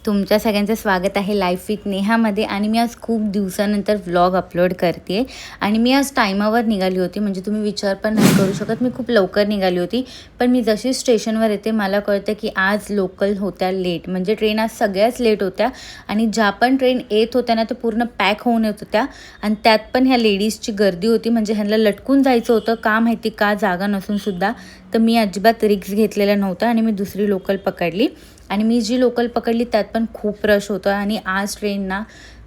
तुमच्या सगळ्यांचं स्वागत आहे लाईफ विथ नेहामध्ये. आणि मी आज खूप दिवसानंतर व्लॉग अपलोड करते आणि मी आज टायमावर निघाली होती. म्हणजे तुम्ही विचार पण नाही करू शकत, मी खूप लवकर निघाली होती. पण मी जशी स्टेशनवर येते मला कळतं की आज लोकल होत्या लेट, म्हणजे ट्रेन आज सगळ्याच लेट होत्या. आणि ज्या पण ट्रेन येत होत्या ना ते पूर्ण पॅक होऊन येत होत्या. आणि त्यात पण ह्या लेडीजची गर्दी होती, म्हणजे ह्यांना लटकून जायचं होतं, का माहिती का जागा नसूनसुद्धा. तर मी अजिबात रिक्स घेतलेला नव्हता आणि मी दुसरी लोकल पकडली. आणि मी जी लोकल पकडली त्यात पण खूप रश होतं. आणि आज ट्रेन ना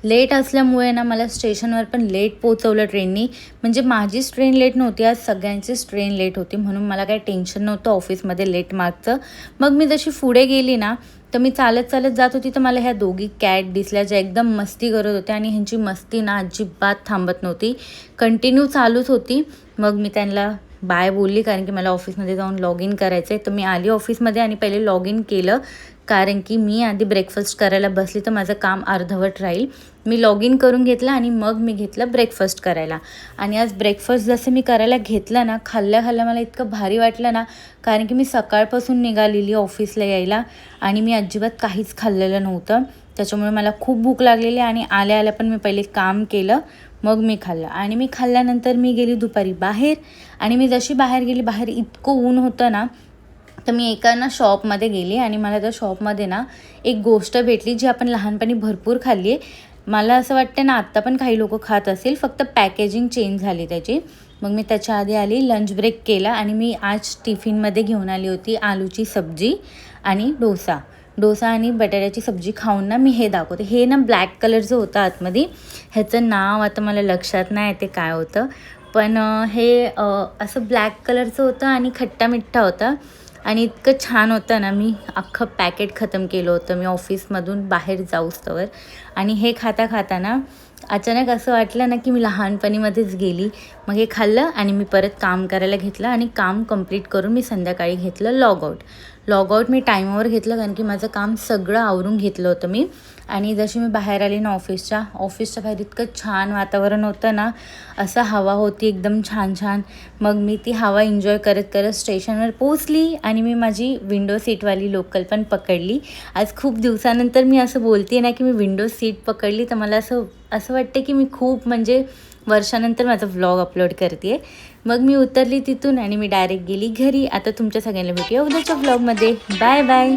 लेट असल्यामुळे ना मला स्टेशनवर पण लेट पोचवलं ट्रेननी. म्हणजे माझीच ट्रेन लेट नव्हती, आज सगळ्यांचीच ट्रेन लेट होती, म्हणून मला काही टेन्शन नव्हतं ऑफिसमध्ये लेट मार्कचं. मग मी जशी पुढे गेली ना तर मी चालत चालत जात होती, तर मला ह्या दोघी कॅट दिसल्या ज्या एकदम मस्ती करत होत्या. आणि ह्यांची मस्ती ना अजिबात थांबत नव्हती, कंटिन्यू चालूच होती. मग मी त्यांना बाय बोलली, कारण की मला ऑफिसमध्ये जाऊन लॉग इन करायचं आहे. तर मी आली ऑफिसमध्ये आणि पहिले लॉग इन केलं, कारण की मी आधी ब्रेकफास्ट करायला बसली तर माझं काम अर्धवट राहील. मी लॉग इन करून घेतलं आणि मग मी घेतलं ब्रेकफास्ट करायला. आणि आज ब्रेकफास्ट जसं मी करायला घेतलं ना, खाल्ल्या मला इतकं भारी वाटलं ना, कारण की मी सकाळपासून निघालेली ऑफिसला यायला आणि मी अजिबात काहीच खाल्लेलं नव्हतं. त्याच्यामुळे मला खूप भूक लागलेली. आणि आल्या आल्या पण मी पहिले काम केलं, मग मी खाल्लं. आणि मी खाल्ल्यानंतर मी गेली दुपारी बाहेर. आणि मी जशी बाहेर गेली, बाहेर इतकं ऊन होतं ना, तर मी एका ना शॉपमध्ये गेली आणि मला त्या शॉपमध्ये ना एक गोष्ट भेटली जी आपण लहानपणी भरपूर खाल्ली आहे. मला असं वाटतं ना आत्ता पण काही लोक खात असेल, फक्त पॅकेजिंग चेंज झाली त्याची. मग मी त्याच्या आधी आली, लंच ब्रेक केला आणि मी आज टिफिनमध्ये घेऊन आली होती आलूची सब्जी आणि डोसा आणि बटाट्याची सब्जी खाऊन ना मी हे दाखवते. हे ना ब्लॅक कलरचं होतं आतमध्ये, ह्याचं नाव आता मला लक्षात नाही ते काय होतं. पण हे असं ब्लॅक कलरचं होतं आणि खट्टा मिठ्ठा होता आणि इतकं छान होतं ना, मी अख्खं पॅकेट खतम केलं होतं मी ऑफिसमधून बाहेर जाऊस्तवर. आणि हे खाता ना अचानक असं वाटलं ना की मी लहानपणीमध्येच गेली. मग हे खाल्लं आणि मी परत काम करायला घेतलं आणि काम कंप्लीट करून मी संध्याकाळी घेतलं लॉग आऊट मी टाईमावर घेतलं, कारण की माझं काम सगळं आवरून घेतलं होतं मी. आणि जशी मी बाहेर आली ना ऑफिसच्या बाहेर इतकं छान वातावरण होतं ना, असं हवा होती एकदम छान. मग मी ती हवा एन्जॉय करत करत स्टेशनवर पोचली आणि मी माझी विंडो सीटवाली लोकल पण पकडली. आज खूप दिवसानंतर मी असं बोलते ना की मी विंडो सीट पकडली, तर मला असं वाटतं की मी खूप म्हणजे वर्षानंतर माझा व्लॉग अपलोड करते आहे. मग मी उतरली तिथून आणि मी डायरेक्ट गेली घरी. आता तुमच्या सगळ्यांना भेटूया उद्याच्या व्लॉगमध्ये. Bye bye.